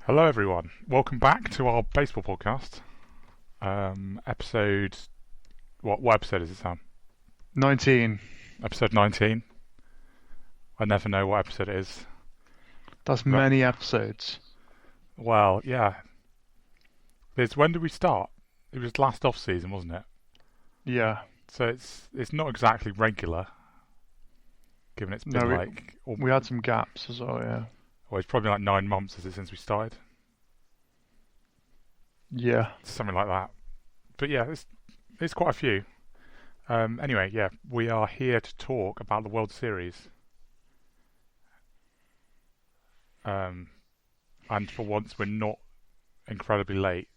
Hello, everyone. Welcome back to our baseball podcast. Episode. What episode is it, Sam? 19. Episode 19. I never know what episode it is. That's But, many episodes. well, yeah. When did we start? It was last off season, wasn't it? Yeah. So it's not exactly regular, given it's been No, like. we had some gaps as well, yeah. Well, it's probably like 9 months since we started. Yeah. Something like that. But yeah, it's quite a few. Anyway, yeah, we are here to talk about the World Series. And for once, we're not incredibly late.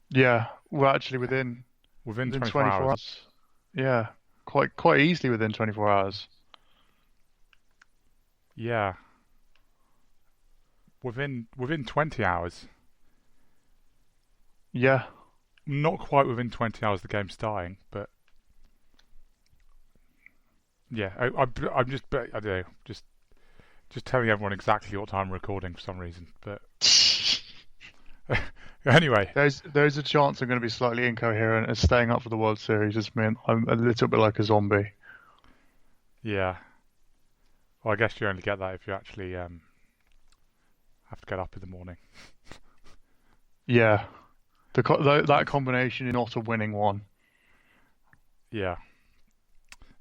Yeah. We're actually within Within 24 24 hours. hours. Yeah. Quite easily within 24 hours. Yeah. Within 20 hours. Yeah. Not quite within 20 hours of the game starting, but yeah, I'm just, I don't know, just telling everyone exactly what time we're recording for some reason. But anyway, There's a chance I'm going to be slightly incoherent and staying up for the World Series just mean I'm a little bit like a zombie. yeah. Well, I guess you only get that if you actually have to get up in the morning. Yeah. That combination is not a winning one. Yeah.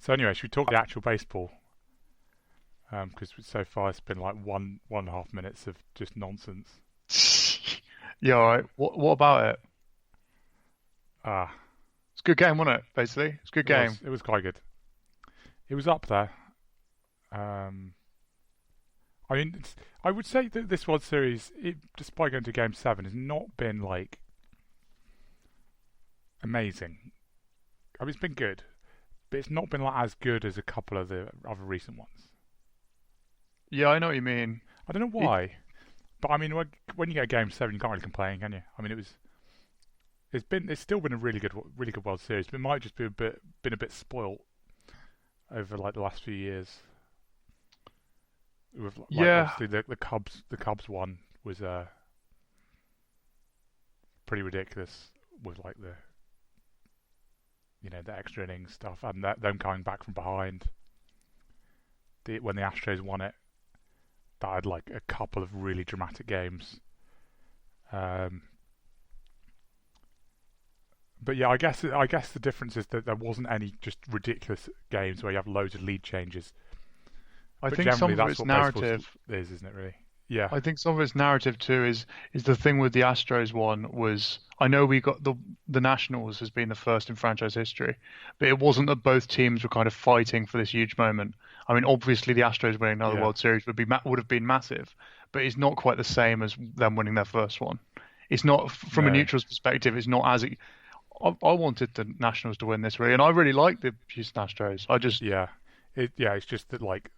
So anyway, should we talk the actual baseball? Because so far it's been like one and a half minutes of just nonsense. Yeah, all right. What about it? Ah, It's a good game, wasn't it? Basically, it's a good game. it was quite good. It was up there. I mean, I would say that this World Series, despite going to Game 7, has not been like amazing. I mean, it's been good, but it's not been like as good as a couple of the other recent ones. Yeah, I know what you mean. I don't know why, but I mean, when you get a Game 7, you can't really complain, can you? I mean, it's still been a really good World Series, but it might just be been a bit spoilt over like the last few years. With like Yeah, obviously the Cubs one was pretty ridiculous with like the extra innings stuff and them coming back from behind. When the Astros won it, that had like a couple of really dramatic games. But yeah, I guess the difference is that there wasn't any just ridiculous games where you have loads of lead changes. I But think some generally, of that's its what baseball narrative, is, isn't it? Really? Yeah, I think some of its narrative too is the thing with the Astros one was I know we got the Nationals has been the first in franchise history, but it wasn't that both teams were kind of fighting for this huge moment. I mean, obviously the Astros winning another yeah, World Series would have been massive, but it's not quite the same as them winning their first one. It's not from a no, neutral's perspective. It's not as I wanted the Nationals to win this really, and I really like the Houston Astros. yeah, it's just that like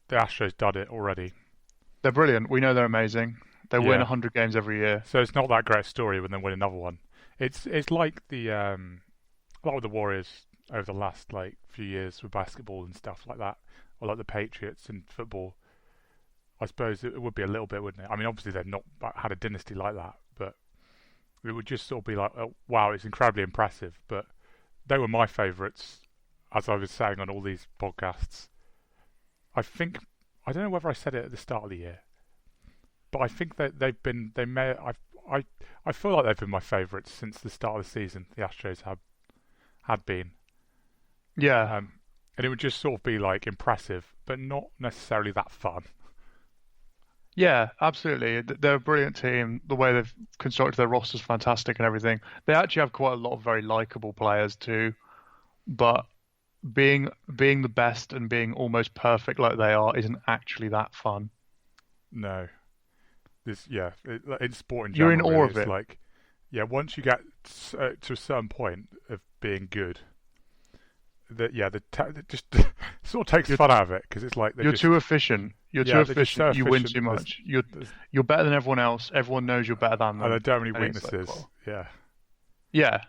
the Astros done it already. They're brilliant. We know they're amazing. They win Yeah, 100 games every year. so it's not that great a story when they win another one. It's like like with the Warriors over the last like few years with basketball and stuff like that, or like the Patriots in football. I suppose it would be a little bit, wouldn't it? I mean, obviously they've not had a dynasty like that, but it would just sort of be like, oh, wow, it's incredibly impressive. But they were my favourites, as I was saying on all these podcasts. I think I don't know whether I said it at the start of the year, but I think that I feel like they've been my favourites since the start of the season. The Astros had been, Yeah, um, and it would just sort of be like impressive, but not necessarily that fun. yeah, absolutely. They're a brilliant team. The way they've constructed their roster is fantastic and everything. They actually have quite a lot of very likable players too, but being the best and being almost perfect like they are isn't actually that fun. No, in sport in You're in general, awe really, of it's it. like once you get to a certain point of being good, that it just sort of takes You're fun out of it because it's like you're too efficient. You're too they're just so efficient. You win too efficient. much. There's You're better than everyone else. Everyone knows you're better than and there them. don't have any And it's like, weaknesses. well, Yeah.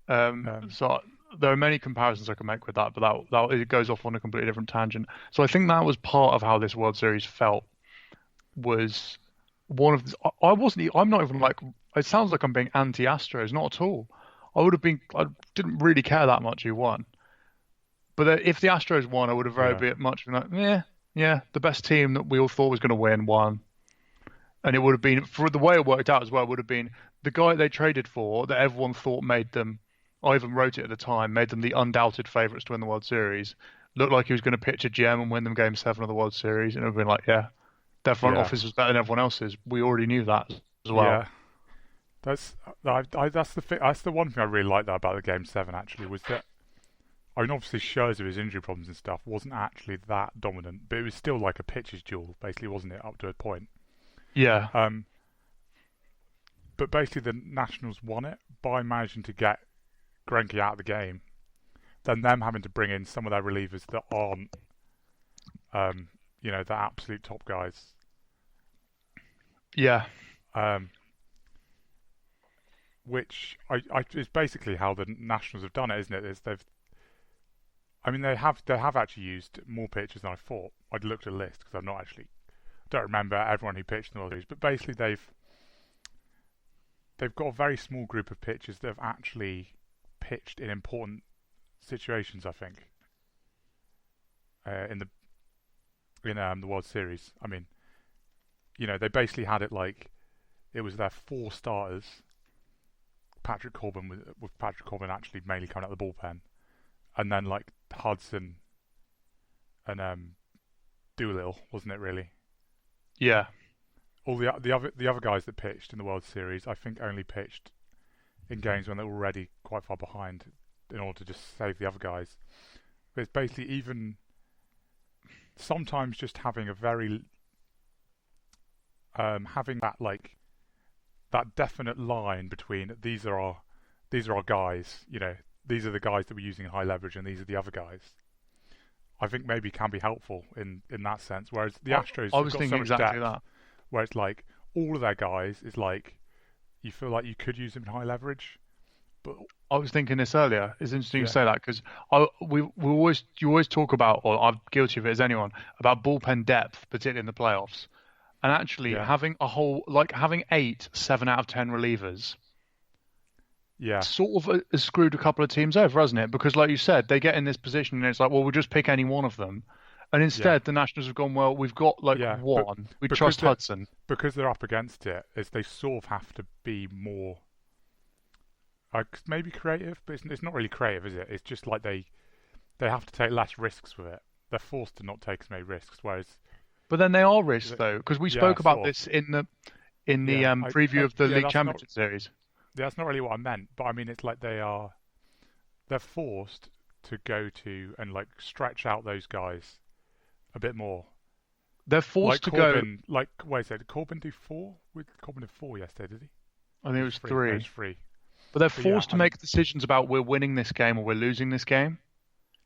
yeah. Um, So there are many comparisons I can make with that, but that it goes off on a completely different tangent. So I think that was part of how this World Series felt was one of the, I wasn't. I'm not even like. It sounds like I'm being anti-Astros. Not at all. I would have been. I didn't really care that much who won. But if the Astros won, I would have very Yeah, bit much been like, yeah, yeah, the best team that we all thought was going to win won, and it would have been for the way it worked out as well. Would have been the guy they traded for that everyone thought made them. I even wrote it at the time, made them the undoubted favourites to win the World Series. Looked like he was going to pitch a gem and win them Game 7 of the World Series, and it would have been like, yeah, their front yeah, office was better than everyone else's. We already knew that as well. yeah. That's that's that's the one thing I really liked that about the Game 7 actually was that I mean obviously Scherzer his injury problems and stuff wasn't actually that dominant, but it was still like a pitcher's duel basically, wasn't it, up to a point. Yeah, Um, but basically the Nationals won it by managing to get Greinke out of the game, then them having to bring in some of their relievers that aren't, the absolute top guys. yeah, Um, which I is basically how the Nationals have done it, isn't it? I mean, they have actually used more pitchers than I thought. I'd looked at a list because I'm not actually don't remember everyone who pitched in the World Series, but basically they've got a very small group of pitchers that have actually pitched in important situations. I think in the World Series. I mean, they basically had it like it was their four starters. Patrick Corbin with Patrick Corbin actually mainly coming out of the bullpen, and then like Hudson and Doolittle, wasn't it really? yeah, All the other guys that pitched in the World Series, I think, only pitched in games when they were already quite far behind in order to just save the other guys. But it's basically even sometimes just having a very having that like that definite line between these are our guys, these are the guys that we're using in high leverage, and these are the other guys. I think maybe can be helpful in that sense. Whereas the Astros I have was got so thinking much exactly depth, that. where it's like all of their guys is like you feel like you could use them in high leverage, but I was thinking this earlier. It's interesting you yeah, say that because you always talk about, or I'm guilty of it as anyone, about bullpen depth, particularly in the playoffs. And actually yeah, having a whole like having eight, 7 out of 10 relievers yeah, sort of has screwed a couple of teams over, hasn't it? Because like you said, they get in this position and it's like, well, we'll just pick any one of them. And yeah, instead the Nationals have gone, well, we've got like yeah. But one. We because trust they Hudson. because they're up against it, is they sort of have to be more maybe creative, but it's not really creative, is it? It's just like they have to take less risks with it. They're forced to not take as many risks. Whereas, But then they are risks though, because we yeah, spoke about sort of. this in the Yeah, preview of the yeah, League Championship Series. that's not really what I meant. But I mean, it's like they're forced to go to and like stretch out those guys a bit more. They're Like forced to go. Corbin, like wait a second, did Corbin do four? Corbin did four yesterday, did he? I think Or it was was it three? No, three. it's three. But they're But yeah, forced to I mean, make decisions about we're winning this game or we're losing this game.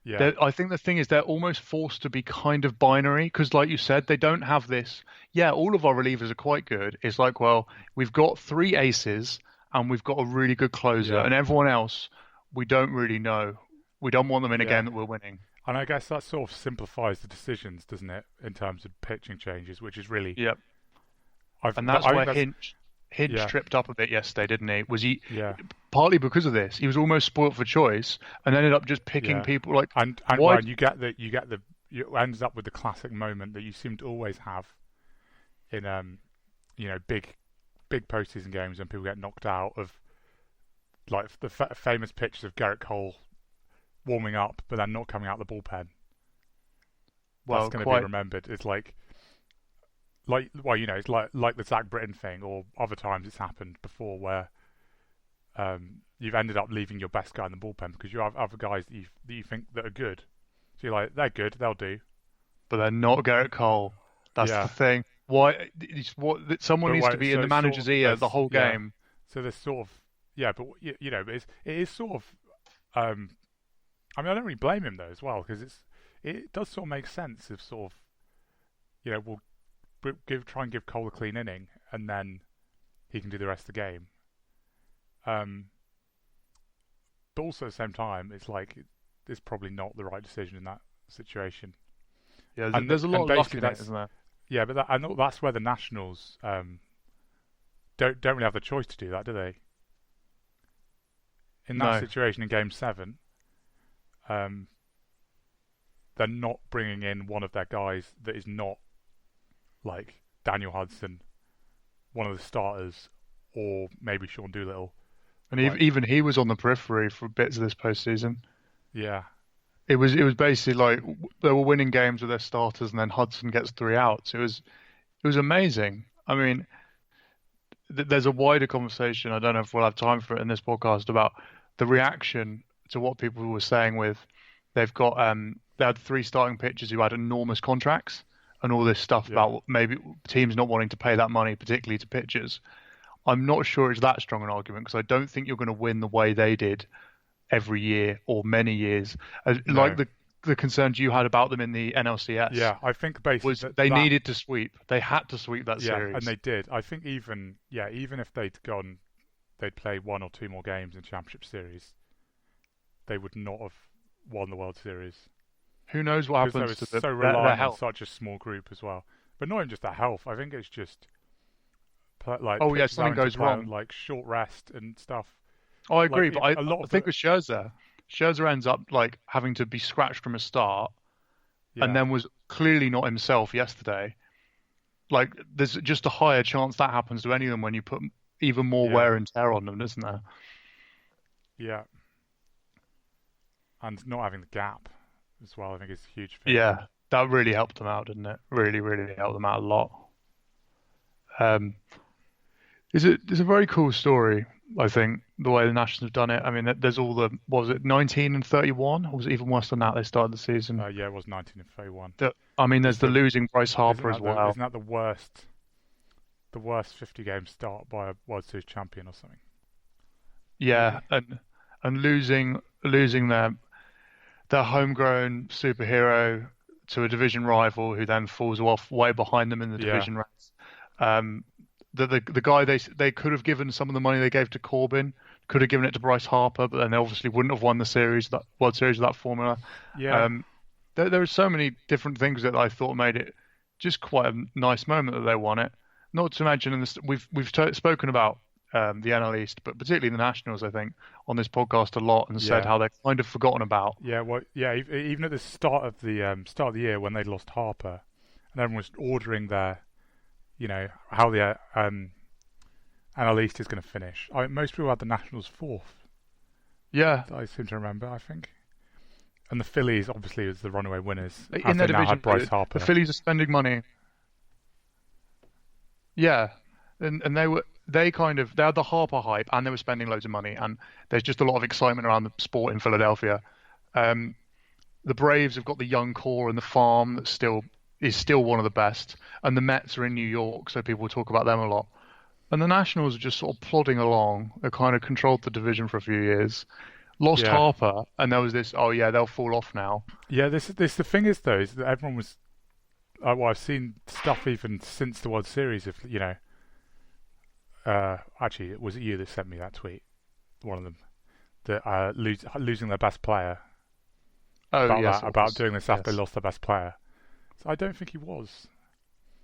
yeah, I think the thing is they're almost forced to be kind of binary because, like you said, they don't have this. Yeah, all of our relievers are quite good. It's like, well, we've got three aces and we've got a really good closer, yeah, and everyone else we don't really know. We don't want them in a yeah. game that we're winning. And I guess that sort of simplifies the decisions, doesn't it, in terms of pitching changes, which is really, Yep. And but that's I where think that's, Hinch yeah, tripped up a bit yesterday, didn't he? Was he yeah, partly because of this? He was almost spoilt for choice and ended up just picking yeah, people like and why? well, you ends up with the classic moment that you seem to always have in big postseason games when people get knocked out of like the famous pictures of Garrett Cole warming up but then not coming out the bullpen. That's Well, going to be quite. remembered. It's like well, it's like the Zach Britton thing, or other times it's happened before where you've ended up leaving your best guy in the bullpen because you have other guys that you think that are good. So you're like, they're good, they'll do. But they're not Garrett Cole. That's the Yeah, thing. Why? Someone but needs to wait, be in so the it's sort manager's of ear the there's whole yeah, game. so there's sort of yeah, but but it is sort of I mean I don't really blame him though as well because it does sort of make sense if sort of we'll try and give Cole a clean inning and then he can do the rest of the game. Um, but also at the same time, it's like it's probably not the right decision in that situation. Yeah, And there's a lot and of luck basically in it, isn't there? yeah, but I know that's where the Nationals. don't really have the choice to do that, do they? In that No. situation in Game 7, um, they're not bringing in one of their guys that is not like Daniel Hudson, one of the starters, or maybe Sean Doolittle. And Like, even he was on the periphery for bits of this postseason. yeah, It was basically like they were winning games with their starters, and then Hudson gets three outs. It was amazing. I mean, there's a wider conversation. I don't know if we'll have time for it in this podcast about the reaction to what people were saying with they had three starting pitchers who had enormous contracts and all this stuff yeah, about maybe teams not wanting to pay that money, particularly to pitchers. I'm not sure it's that strong an argument because I don't think you're going to win the way they did every year or many years. Like no, the concerns you had about them in the NLCS yeah. I think basically was that they that needed to sweep. They had to sweep that yeah, and series. they did. I think even if they'd play one or two more games in Championship Series, they would not have won the World Series Who knows what because they happens were to so their reliant on health? such a small group as well. But not even just their health. I think it's just like Oh yeah, pitchers something having to goes play on wrong. like short rest and stuff. Oh, I Like agree, but I, a lot I of think the with Scherzer ends up like having to be scratched from a start, and yeah, then was clearly not himself yesterday. Like there's just a higher chance that happens to any of them when you put even more yeah, wear and tear on them, isn't there? yeah, and not having the gap as well, I think is a huge thing. Yeah, that really helped them out, didn't it? Really, really helped them out a lot. Um, it's a very cool story, I think, the way the Nationals have done it. I mean, there's all the, what was it, 19 and 31? Or was it even worse than that? They started the season. Yeah, it was 1931. I mean, Is there's the the losing Bryce Harper as well. isn't that the worst 50 game start by a World Series champion or something? Yeah, Maybe. and losing their homegrown superhero to a division rival who then falls off way behind them in the Yeah, division race. Um, the guy they could have given some of the money they gave to Corbin, could have given it to Bryce Harper, but then they obviously wouldn't have won the series, that World Series with that formula. yeah, Um, there are so many different things that I thought made it just quite a nice moment that they won it. Not to mention, in this, we've spoken about the NL East, but particularly the Nationals, I think, on this podcast a lot, and said yeah, how they're kind of forgotten about. yeah. Well, yeah. Even at the start of the year when they lost Harper, and everyone was ordering how the NL East is going to finish. Most people had the Nationals fourth. Yeah, I seem to remember. I think, and the Phillies obviously as the runaway winners, in as their they now division, had Bryce the Harper. Phillies are spending money. Yeah, and they had the Harper hype, and they were spending loads of money, and there's just a lot of excitement around the sport in Philadelphia. Um, the Braves have got the young core and the farm that still one of the best, and the Mets are in New York, so people talk about them a lot. And the Nationals are just sort of plodding along. They kind of controlled the division for a few years, lost Yeah, Harper, and there was this, oh yeah, they'll fall off now. yeah. This the thing is though is that everyone was. Well, I've seen stuff even since the World Series of actually, was it you that sent me that tweet? One of them that losing their best player Oh yes, it about was. doing this after they Yes, lost their best player. So I don't think he was.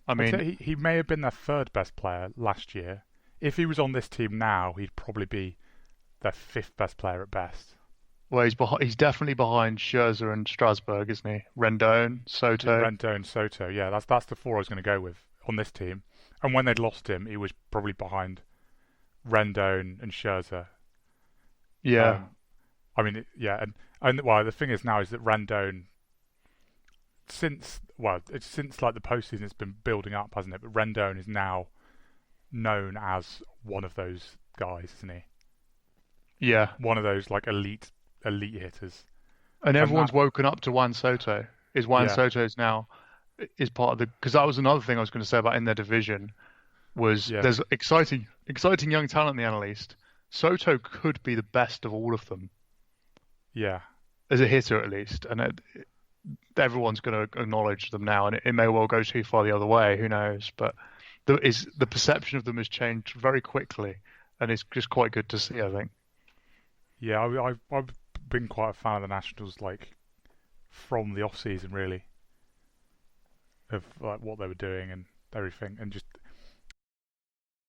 I I'd say mean, he may have been their third best player last year. If he was on this team now, he'd probably be their fifth best player at best. well, he's definitely behind Scherzer and Strasburg, isn't he? Rendon, Soto. Rendon, Soto, yeah, that's the four I was going to go with on this team. And when they'd lost him, he was probably behind Rendon and Scherzer. Yeah, Um, I mean, yeah, and well, the thing is now is that Rendon, it's since like the postseason, it's been building up, hasn't it? But Rendon is now known as one of those guys, isn't he? yeah. One of those like elite hitters, And and everyone's that woken up to Juan Soto. Is Juan yeah, Soto's now is part of the because that was another thing I was going to say about in their division was yeah, there's exciting young talent in the NL East. Soto could be the best of all of them yeah, as a hitter at least, and everyone's going to acknowledge them now, and it may well go too far the other way. Who knows? But the perception of them has changed very quickly, and it's just quite good to see. I think. yeah. I've been quite a fan of the Nationals like from the off season really of like what they were doing and everything, and just